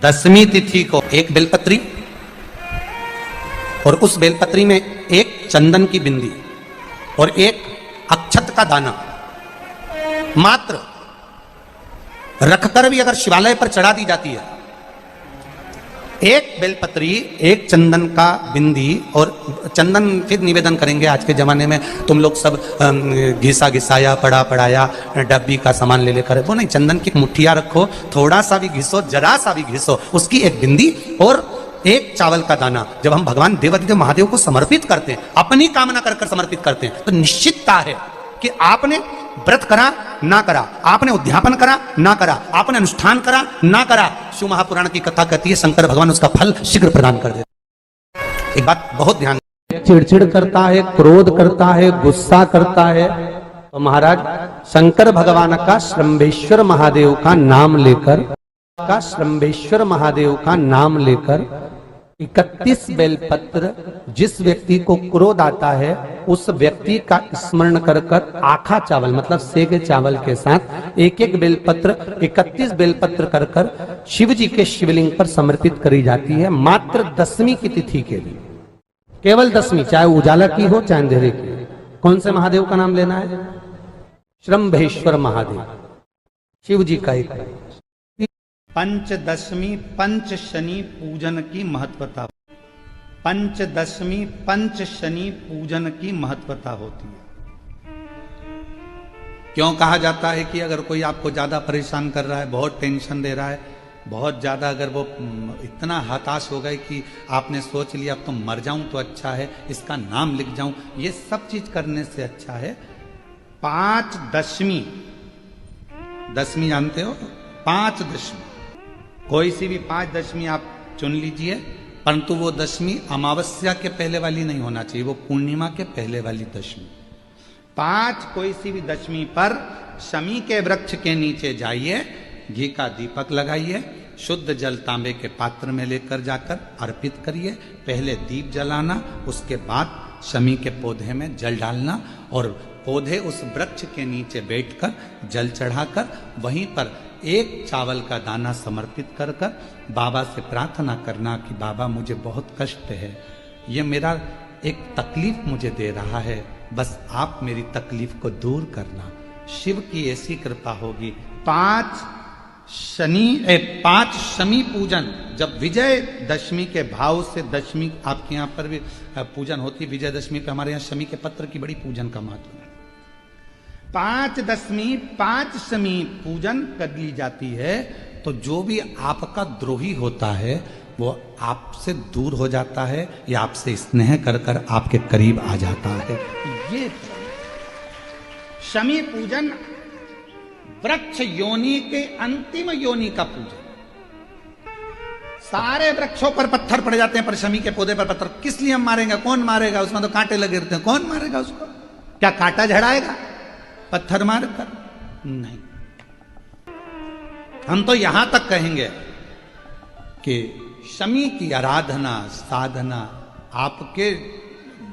दसवीं तिथि को एक बेलपत्री और उस बेलपत्री में एक चंदन की बिंदी और एक अक्षत का दाना मात्र रखकर भी अगर शिवालय पर चढ़ा दी जाती है, एक बेलपत्री, एक चंदन का बिंदी, और चंदन फिर निवेदन करेंगे आज के जमाने में तुम लोग सब घिसा घिसाया पड़ा पड़ाया डब्बी का सामान ले लेकर, वो नहीं, चंदन की मुठ्ठिया रखो, थोड़ा सा भी घिसो, जरा सा भी घिसो, उसकी एक बिंदी और एक चावल का दाना जब हम भगवान देवादिदेव महादेव को समर्पित करते हैं, अपनी कामना कर कर समर्पित करते हैं, तो निश्चितता है कि आपने व्रत करा ना करा, आपने उद्यापन करा ना करा, आपने अनुष्ठान करा ना करा, शिव महापुराण की कथा कहती है शंकर भगवान उसका फल शीघ्र प्रदान कर देते। एक बात बहुत ध्यान, चिड़चिड़ करता है, क्रोध करता है, गुस्सा करता है, तो महाराज शंकर भगवान का श्रंभेश्वर महादेव का नाम लेकर 31 बेलपत्र जिस व्यक्ति को क्रोध आता है उस व्यक्ति का स्मरण कर कर आखा चावल मतलब सेके चावल के साथ एक एक बेलपत्र 31 बेलपत्र कर कर शिव जी के शिवलिंग पर समर्पित करी जाती है, मात्र दसवीं की तिथि के लिए, केवल दसवीं, चाहे उजाला की हो चाहे अंधेरे की। कौन से महादेव का नाम लेना है? श्रंभेश्वर महादेव, शिव जी का एक पंचदशमी पंच शनि पूजन की महत्वता, पंचदशमी पंच शनि पूजन की महत्वता होती है। क्यों कहा जाता है कि अगर कोई आपको ज्यादा परेशान कर रहा है, बहुत टेंशन दे रहा है, बहुत ज्यादा अगर वो इतना हताश हो गए कि आपने सोच लिया अब तो मर जाऊं तो अच्छा है, इसका नाम लिख जाऊं, ये सब चीज करने से अच्छा है पांच दशमी, दशमी जानते हो, पांच दशमी, कोई सी भी 5 दशमी आप चुन लीजिए, परंतु वो दशमी अमावस्या के पहले वाली नहीं होना चाहिए, वो पूर्णिमा के पहले वाली दशमी। 5 कोई सी भी दशमी पर शमी के वृक्ष के नीचे जाइए, घी का दीपक लगाइए, शुद्ध जल तांबे के पात्र में लेकर जाकर अर्पित करिए, पहले दीप जलाना, उसके बाद शमी के पौधे में जल डालना और पौधे उस वृक्ष के नीचे बैठकर जल चढ़ाकर वहीं पर एक चावल का दाना समर्पित कर कर बाबा से प्रार्थना करना कि बाबा मुझे बहुत कष्ट है, ये मेरा एक तकलीफ मुझे दे रहा है, बस आप मेरी तकलीफ को दूर करना, शिव की ऐसी कृपा होगी। 5 शमी पूजन, जब विजय दशमी के भाव से, दशमी आपके यहाँ पर भी पूजन होती, विजयदशमी पे हमारे यहाँ शमी के पत्र की बड़ी पूजन का महत्व है। 5 दशमी 5 शमी पूजन कर ली जाती है, तो जो भी आपका द्रोही होता है वो आपसे दूर हो जाता है या आपसे स्नेह कर कर आपके करीब आ जाता है। ये शमी पूजन वृक्ष योनि के अंतिम योनि का पूजन। सारे वृक्षों पर पत्थर पड़ जाते हैं, पर शमी के पौधे पर पत्थर किस लिए हम मारेंगे? कौन मारेगा? उसमें तो कांटे लगे रहते हैं, कौन मारेगा उसको? क्या कांटा झड़ाएगा पत्थर मार कर? नहीं। हम तो यहां तक कहेंगे कि शमी की आराधना साधना आपके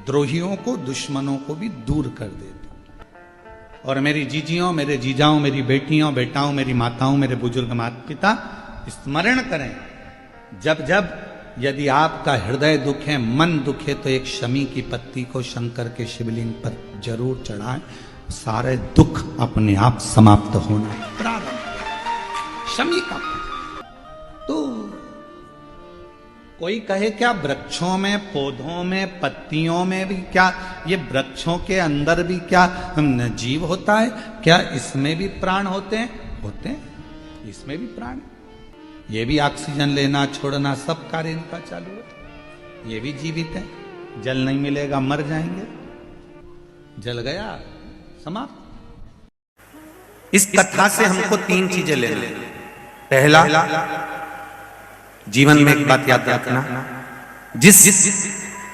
द्रोहियों को, दुश्मनों को भी दूर कर देती। और मेरी जीजियों, मेरे जीजाओं, मेरी बेटियों, बेटाओं, मेरी माताओं, मेरे बुजुर्ग माता पिता स्मरण करें, जब जब यदि आपका हृदय दुखे, मन दुखे, तो एक शमी की पत्ती को शंकर के शिवलिंग पर जरूर चढ़ाएं, सारे दुख अपने आप समाप्त होना प्रारंभ। शमी का तो कोई कहे क्या वृक्षों में, पौधों में, पत्तियों में भी क्या, ये वृक्षों के अंदर भी क्या जीव होता है? क्या इसमें भी प्राण होते हैं? होते हैं, इसमें भी प्राण, ये भी ऑक्सीजन लेना छोड़ना सब कार्य इनका चालू है, ये भी जीवित है। जल नहीं मिलेगा मर जाएंगे, जल गया समाप्त। इस कथा से हमको 3 चीजें लेना। पहला, जीवन में एक बात याद रखना, जिस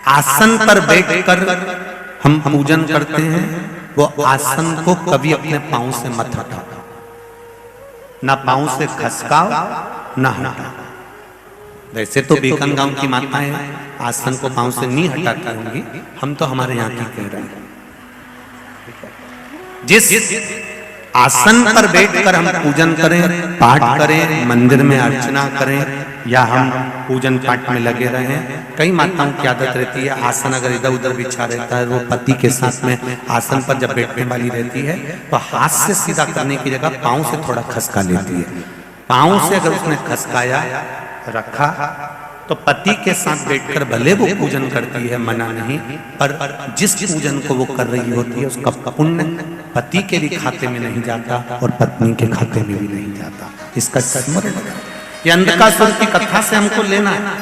आसन पर बैठकर हम पूजन करते हैं वो आसन को कभी अपने पांव से मत हटाओ, ना पांव से खसकाओ ना हटाओ। वैसे तो बीकन गांव की माताएं आसन को पांव से नहीं हटाती होंगी, हम तो हमारे यहाँ की कह रहे हैं। जिस आसन पर बैठकर हम पूजन करें, पाठ करें, मंदिर में अर्चना करें, या हम पूजन पाठ में लगे रहें। कई माताओं की आदत रहती है आसन अगर इधर उधर बिछा रहता है, वो पति के साथ में आसन पर जब बैठने वाली रहती है तो हाथ से सीधा करने की जगह पाँव से थोड़ा खसका लेती है। पाँव से अगर उसने खसकाया रखा तो पति के साथ बैठकर भले वो पूजन करती है, मना नहीं, पर जिस पूजन को वो कर रही होती है उसका पुण्य पति के भी खाते में नहीं जाता और पत्नी के खाते में भी नहीं जाता। इसका स्मरण ये अंधकासुर की कथा से हमको लेना है।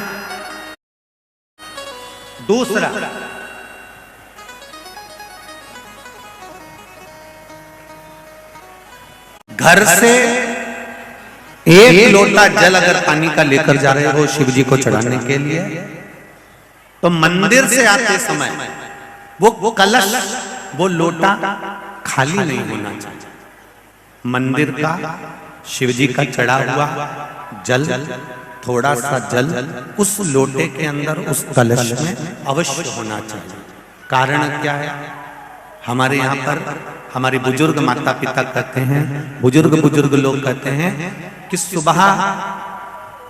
दूसरा, घर से एक लोटा जल अगर पानी का लेकर जा रहे हो शिव जी को चढ़ाने के लिए, तो मंदिर से आते समय वो कलश, वो लोटा खाली नहीं होना चाहिए। मंदिर का शिव जी का चढ़ा हुआ जल, थोड़ा सा जल उस लोटे के अंदर, उस कलश में अवश्य होना चाहिए। कारण क्या है? हमारे यहाँ पर हमारे बुजुर्ग माता पिता कहते हैं, बुजुर्ग लोग कहते हैं कि सुबह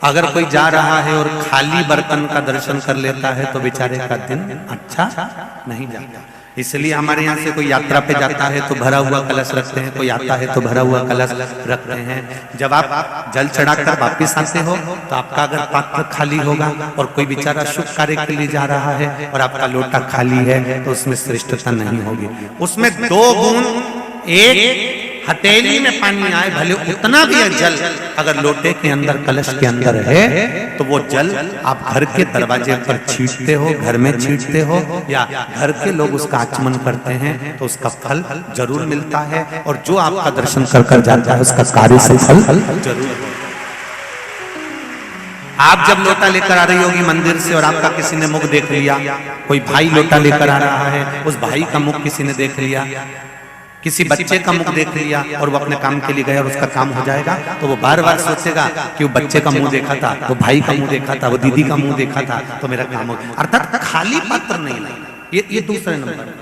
अगर कोई जा रहा है और खाली बर्तन का दर्शन कर लेता है तो बेचारे का दिन अच्छा नहीं जाता। इसलिए हमारे यहाँ से कोई यात्रा पे जाता है तो भरा हुआ कलश रखते हैं, कोई आता है तो भरा हुआ कलश रखते हैं। जब आप जल चढ़ाकर वापिस आते हो तो आपका अगर पात्र खाली होगा और कोई बेचारा शुभ कार्य के लिए जा रहा है और आपका लोटा खाली है तो उसमें श्रेष्ठता नहीं होगी। उसमें 2 बूंद एक हथेली में पानी आए, भले उतना भी जल अगर लोटे के अंदर, कलश के अंदर है, तो वो जल आप घर के दरवाजे पर छींटते हो, घर में छींटते हो, या घर के लोग उसका आचमन करते हैं तो उसका फल जरूर मिलता है। और जो आपका दर्शन कर कर जाता है उसका कार्य से फल जरूर। आप जब लोटा लेकर आ रही होगी मंदिर से और आपका किसी ने मुख देख लिया, कोई भाई लोटा लेकर आ रहा है, उस भाई का मुख किसी ने देख लिया, किसी बच्चे का मुख देख लिया और वो अपने काम के लिए गया और उसका काम हो जाएगा, तो वो बार बार सोचेगा कि वो बच्चे का मुंह देखा था, वो भाई का मुंह देखा था, वो दीदी का मुंह देखा था, तो मेरा काम हो। अर्थात खाली पात्र नहीं लाना। ये दूसरे नंबर।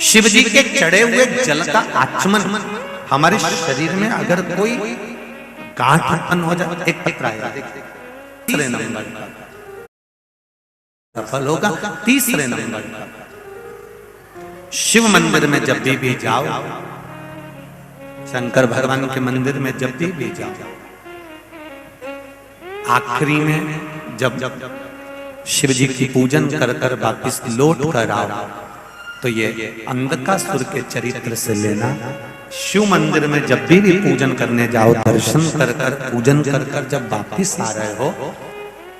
शिव जी के चढ़े हुए जल का आचमन, हमारे शरीर में अगर कोई गांठ उत्पन्न हो जाए, एक पत्र आएगा, तीसरे नंबर सफल होगा। तीसरे नंबर, शिव मंदिर में जब भी जाओ, शंकर भगवान के मंदिर में जब भी जाओ, आखिरी में जब शिव जी की पूजन कर कर वापिस लौट कर आओ तो ये अंधकासुर के चरित्र से लेना। शिव मंदिर में जब भी पूजन करने जाओ, दर्शन कर कर, पूजन कर कर जब वापिस आ रहे हो,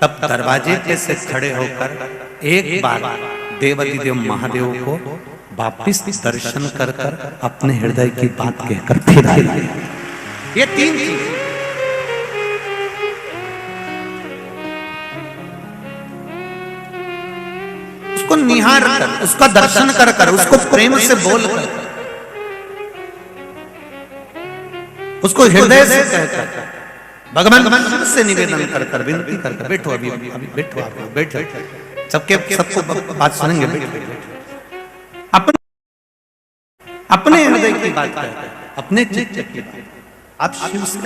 तब दरवाजे पे से खड़े होकर एक बार देवाधिदेव महादेव को वापिस दर्शन कर कर अपने हृदय की बात कहकर फिर आइए। ये 3 चीज, उसको निहार कर, उसका दर्शन कर कर, उसको प्रेम से बोल कर, उसको हृदय से कहकर, भगवान से निवेदन कर कर, विनती कर कर, बैठो अभी बैठो, बैठो, सबको बात सुनेंगे, बैठो, अपने हृदय की बात कहते, अपने चित्त की बात, आप शिव से।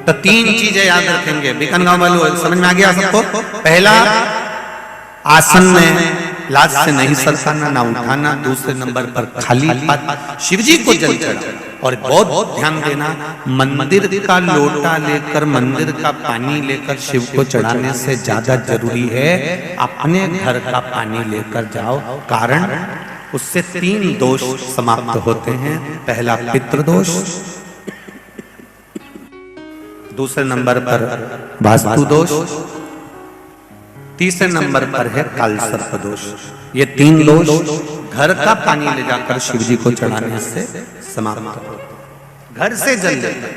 तो 3 चीजें याद रखेंगे। बिकनगांव वालों, समझ में आ गया सबको? पहला, आसन में लाज से नहीं सरकाना, ना उठाना। दूसरे नंबर पर खाली पात्र, शिव जी को जल चढ़ा। और बहुत ध्यान देना, मंदिर का लोटा लेकर, मंदिर का पानी लेकर शिव को चढ़ाने से ज्यादा जरूरी है अपने घर का पानी लेकर जाओ। कारण उससे 3 दोष समाप्त होते हैं। पहला पितृदोष, दूसरे नंबर पर वास्तु दोष, तीसरे नंबर पर है काल सर्प दोष। ये 3 दोष घर का पानी ले जाकर शिव जी को चढ़ाने से समाप्त होते हैं। घर से जल लेते हैं।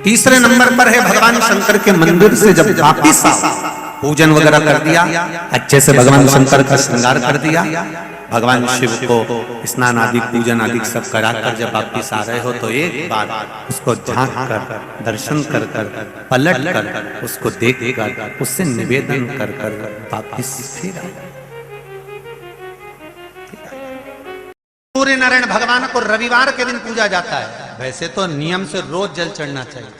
तीसरे नंबर पर है भगवान शंकर के मंदिर से जब वापिस आओ, पूजन वगैरह कर दिया, अच्छे से भगवान शंकर का श्रृंगार कर दिया, भगवान शिव को स्नान आदि, पूजन आदि सब कराकर जब वापिस आ रहे हो तो एक बार उसको झांक कर, दर्शन कर कर, पलट कर, उसको देख कर, उससे निवेदन कर कर वापिस फिर सूर्य नारायण भगवान को रविवार के दिन पूजा जाता है। वैसे तो नियम से रोज जल चढ़ना चाहिए,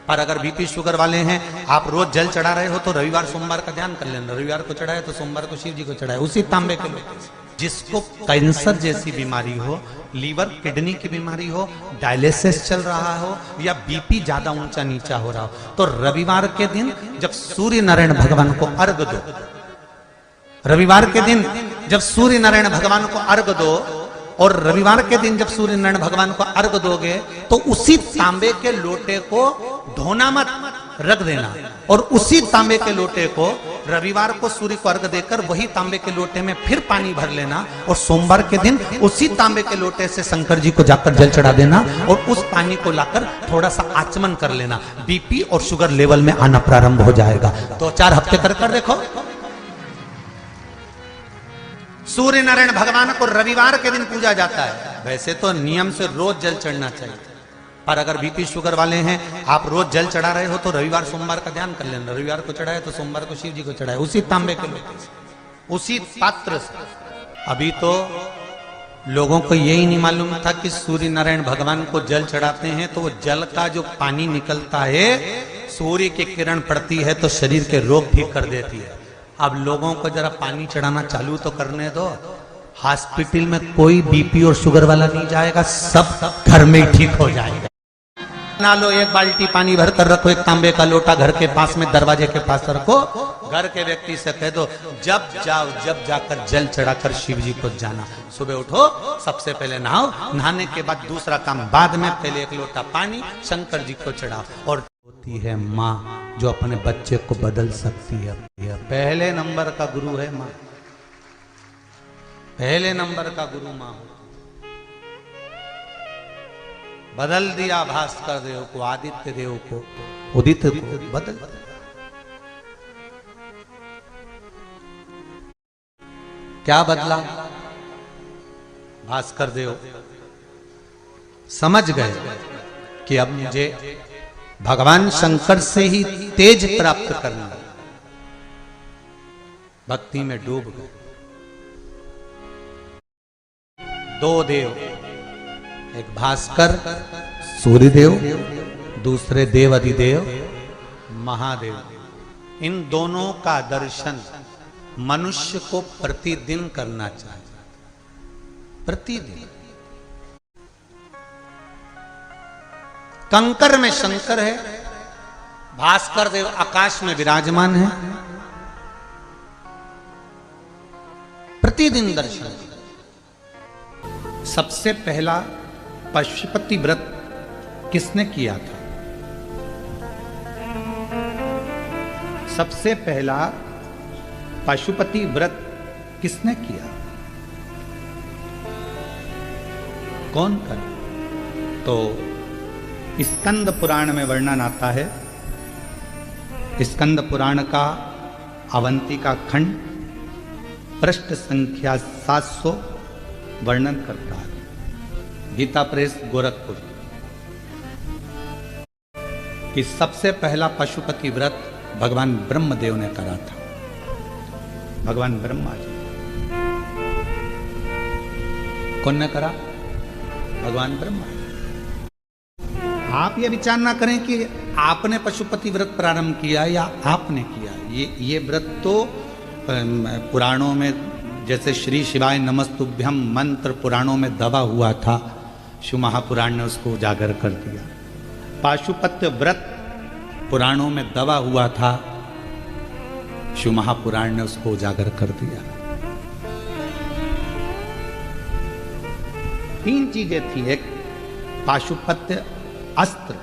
पर अगर बीपी शुगर वाले हैं, आप रोज जल चढ़ा रहे हो तो रविवार सोमवार का ध्यान कर लेना। रविवार को चढ़ाए तो सोमवार को शिव जी को चढ़ाए, उसी तांबे के लोटे से। जिसको कैंसर जैसी बीमारी हो, लीवर किडनी की बीमारी हो, डायलिसिस चल रहा हो, या बीपी ज्यादा ऊंचा नीचा हो रहा हो, तो रविवार के दिन जब सूर्य नारायण भगवान को अर्घ दो, रविवार के दिन जब सूर्य नारायण भगवान को अर्घ दो, और रविवार के दिन जब सूर्य नारायण भगवान को अर्घ दोगे तो उसी तांबे के लोटे को धोना मत, रख देना, और उसी तांबे के लोटे को रविवार को सूर्य को अर्घ देकर वही तांबे के लोटे में फिर पानी भर लेना, और सोमवार के दिन उसी तांबे के लोटे से शंकर जी को जाकर जल चढ़ा देना, और उस पानी को लाकर थोड़ा सा आचमन कर लेना। बीपी और शुगर लेवल में आना प्रारंभ हो जाएगा। 2-4 हफ्ते कर देखो। सूर्य नारायण भगवान को रविवार के दिन पूजा जाता है। वैसे तो नियम से रोज जल चढ़ना चाहिए, पर अगर बीपी शुगर वाले हैं, आप रोज जल चढ़ा रहे हो तो रविवार सोमवार का ध्यान कर लेना। रविवार को चढ़ाए तो सोमवार को शिव जी को चढ़ाए, उसी तांबे के लोटे से, उसी पात्र से। अभी तो लोगों को यही नहीं मालूम था कि सूर्य नारायण भगवान को जल चढ़ाते हैं तो वो जल का जो पानी निकलता है, सूर्य की किरण पड़ती है तो शरीर के रोग ठीक कर देती है। अब लोगों को जरा पानी चढ़ाना चालू तो करने दो। हॉस्पिटल में कोई बीपी और शुगर वाला नहीं जाएगा, सब घर में ही ठीक हो जाएगा। ना लो, एक बाल्टी पानी भर कर रखो, एक तांबे का लोटा घर के पास में दरवाजे के पास रखो। घर के व्यक्ति से कह दो जब जाओ, जब जाकर जल चढ़ाकर शिव जी को जाना। सुबह उठो, सबसे पहले नहाओ, नहाने के बाद दूसरा काम बाद में, पहले एक लोटा पानी शंकर जी को चढ़ाओ। और होती है माँ जो अपने बच्चे को बदल सकती है। पहले नंबर का गुरु है माँ, पहले नंबर का गुरु माँ। बदल दिया भास्कर देव को, आदित्य देव को, उदित को बदल। क्या बदला? भास्कर देव समझ गए कि अब मुझे भगवान शंकर से ही तेज प्राप्त करना। भक्ति में डूब गए। 2 देव, एक भास्कर सूर्यदेव, दूसरे देव अधिदेव महादेव। इन दोनों का दर्शन मनुष्य को प्रतिदिन करना चाहिए, प्रतिदिन। कंकर में शंकर है, भास्कर देव आकाश में विराजमान है। प्रतिदिन दर्शन। सबसे पहला पशुपति व्रत किसने किया था? सबसे पहला पशुपति व्रत किसने किया? कौन कर? तो स्कंद पुराण में वर्णन आता है। स्कंद पुराण का अवंती का खंड पृष्ठ संख्या 700 वर्णन करता है। गीता प्रेस गोरखपुर कि सबसे पहला पशुपति व्रत भगवान ब्रह्मदेव ने करा था। भगवान ब्रह्मा जी। कौन ने करा? भगवान ब्रह्मा जी। आप ये विचार ना करें कि आपने पशुपति व्रत प्रारंभ किया या आपने किया। ये व्रत तो पुराणों में, जैसे श्री शिवाय नमस्तुभ्यम मंत्र पुराणों में दबा हुआ था, शिव महापुराण ने उसको उजागर कर दिया। पाशुपत्य व्रत पुराणों में दबा हुआ था, शिव महापुराण ने उसको उजागर कर दिया। 3 चीजें थी। एक पाशुपत्य अस्त्र,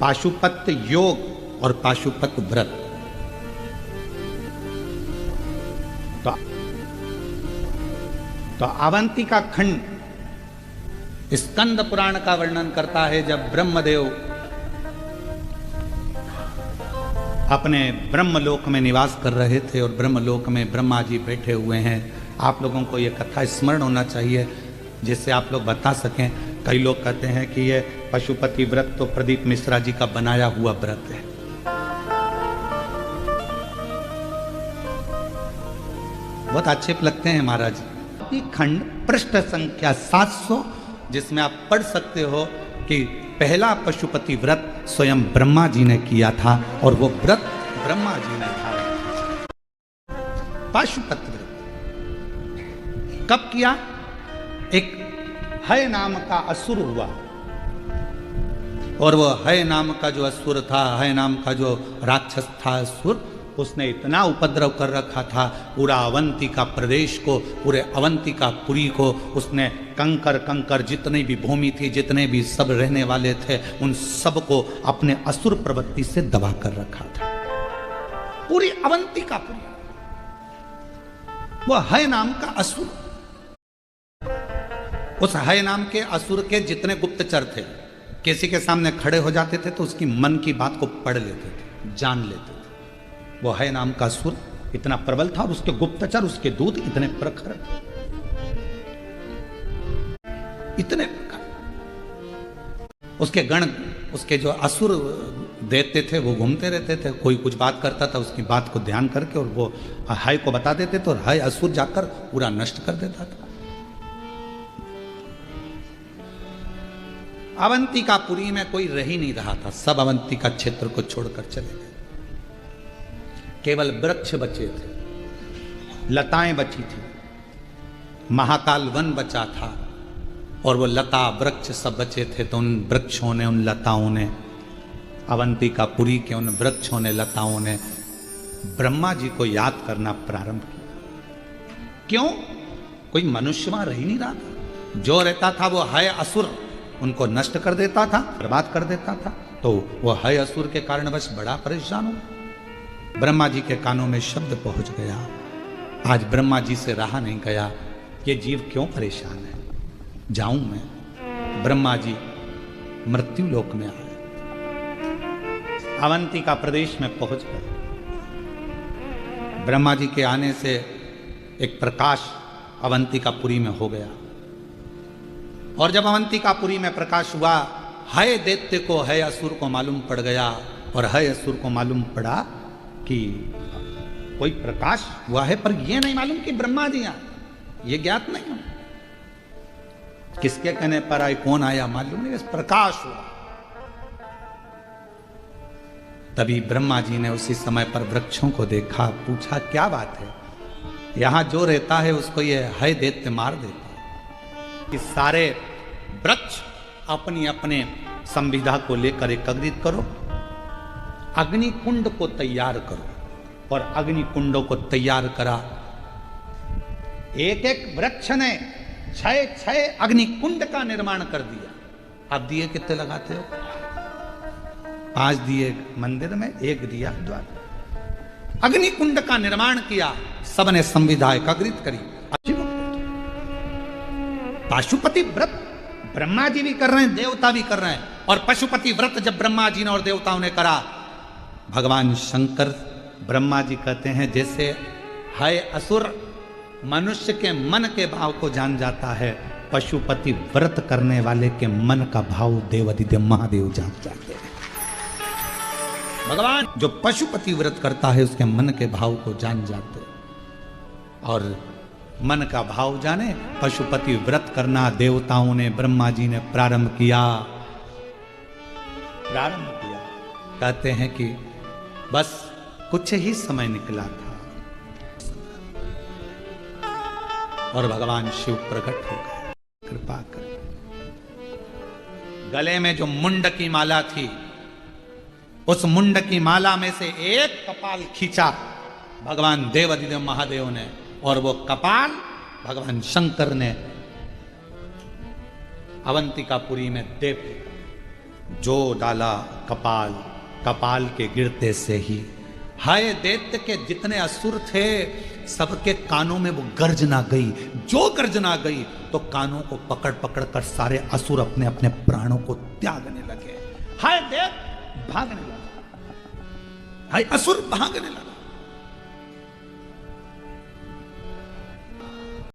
पाशुपत्य योग और पाशुपत्य व्रत। तो अवंती का खंड स्कंद पुराण का वर्णन करता है, जब ब्रह्मदेव अपने ब्रह्मलोक में निवास कर रहे थे और ब्रह्मलोक में ब्रह्मा जी बैठे हुए हैं। आप लोगों को यह कथा स्मरण होना चाहिए जिससे आप लोग बता सकें। कई लोग कहते हैं कि ये पशुपति व्रत तो प्रदीप मिश्रा जी का बनाया हुआ व्रत है। बहुत आक्षेप लगते हैं महाराज। समाप्ति खंड पृष्ठ संख्या 700, जिसमें आप पढ़ सकते हो कि पहला पशुपति व्रत स्वयं ब्रह्मा जी ने किया था और वो व्रत ब्रह्मा जी ने था। पाशुपत व्रत कब किया? एक हय नाम का असुर हुआ और वो हय नाम का जो असुर था, हय नाम का जो राक्षस था असुर, उसने इतना उपद्रव कर रखा था पूरा अवंतिका प्रदेश को, पूरे अवंतिका पुरी को उसने कंकर कंकर जितने भी भूमि थी, जितने भी सब रहने वाले थे, उन सब को अपने असुर प्रवृत्ति से दबा कर रखा था। पूरी अवंतिका पुरी, वो हय नाम का असुर, उस हय नाम के असुर के जितने गुप्तचर थे, किसी के सामने खड़े हो जाते थे तो उसकी मन की बात को पढ़ लेते थे, जान लेते थे। वो हय नाम का असुर इतना प्रबल था और उसके गुप्तचर, उसके दूत इतने प्रखर, इतने प्रखर। उसके गण, उसके जो असुर देते थे वो घूमते रहते थे, कोई कुछ बात करता था उसकी बात को ध्यान करके और वो हय को बता देते थे और हय असुर जाकर पूरा नष्ट कर देता था। अवंतिकापुरी में कोई रह ही नहीं रहा था, सब अवंतिका क्षेत्र को छोड़कर चले गए। केवल वृक्ष बचे थे, लताएं बची थी, महाकाल वन बचा था और वो लता वृक्ष सब बचे थे। तो उन वृक्षों ने, उन लताओं ने, अवंतिकापुरी के उन वृक्षों ने, लताओं ने ब्रह्मा जी को याद करना प्रारंभ किया। क्यों? कोई मनुष्य वहां रह ही नहीं रहा था। जो रहता था वो हय असुर उनको नष्ट कर देता था, बर्बाद कर देता था। तो वो हय असुर के कारणवश बड़ा परेशान हुआ। ब्रह्मा जी के कानों में शब्द पहुंच गया, आज ब्रह्मा जी से रहा नहीं गया, ये जीव क्यों परेशान है, जाऊं मैं। ब्रह्मा जी मृत्यु लोक में आए, अवंतिका प्रदेश में पहुंच गए। ब्रह्मा जी के आने से एक प्रकाश अवंतिकापुरी में हो गया और जब अवंतिकापुरी में प्रकाश हुआ, हय दैत्य को, हय असुर को मालूम पड़ गया और हय असुर को मालूम पड़ा कि कोई प्रकाश हुआ है, पर यह नहीं मालूम कि ब्रह्मा जी आए, ये ज्ञात नहीं हो। किसके कहने पर आए, कौन आया मालूम नहीं, बस प्रकाश हुआ। तभी ब्रह्मा जी ने उसी समय पर वृक्षों को देखा, पूछा क्या बात है, यहां जो रहता है उसको ये हय दैत्य मार देता है। कि सारे वृक्ष अपनी अपने संविधा को लेकर एकत्रित करो, अग्नि कुंड को तैयार करो। और अग्नि कुंडों को तैयार करा, एक एक वृक्ष ने 6 अग्नि कुंड का निर्माण कर दिया। आप दिए कितने लगाते हो? 5 दिए मंदिर में, 1 दिया द्वार। अग्नि कुंड का निर्माण किया, सबने संविधा एकत्रित करी। पशुपति व्रत ब्रह्मा जी भी कर रहे हैं, देवता भी कर रहे हैं। और पशुपति व्रत जब ब्रह्मा जी ने और देवताओं ने करा, भगवान शंकर ब्रह्मा जी कहते हैं जैसे हय असुर मनुष्य के मन के भाव को जान जाता है, पशुपति व्रत करने वाले के मन का भाव देवाधिदेव महादेव जान जाते हैं। भगवान जो पशुपति व्रत करता है उसके मन के भाव को जान जाते हैं। और मन का भाव जाने, पशुपति व्रत करना देवताओं ने, ब्रह्मा जी ने प्रारंभ किया। कहते हैं कि बस कुछ ही समय निकला था और भगवान शिव प्रकट हो गए कृपा कर। गले में जो मुंड की माला थी, उस मुंड की माला में से एक कपाल खींचा भगवान देवाधिदेव महादेव ने, और वो कपाल भगवान शंकर ने अवंतिकापुरी में देव जो डाला। कपाल, कपाल के गिरते से ही हय दैत्य के जितने असुर थे सबके कानों में वो गर्जना गई। जो गर्जना गई तो कानों को पकड़ पकड़ कर सारे असुर अपने अपने प्राणों को त्यागने लगे। हय दैत्य भागने लगा, हय असुर भागने लगा।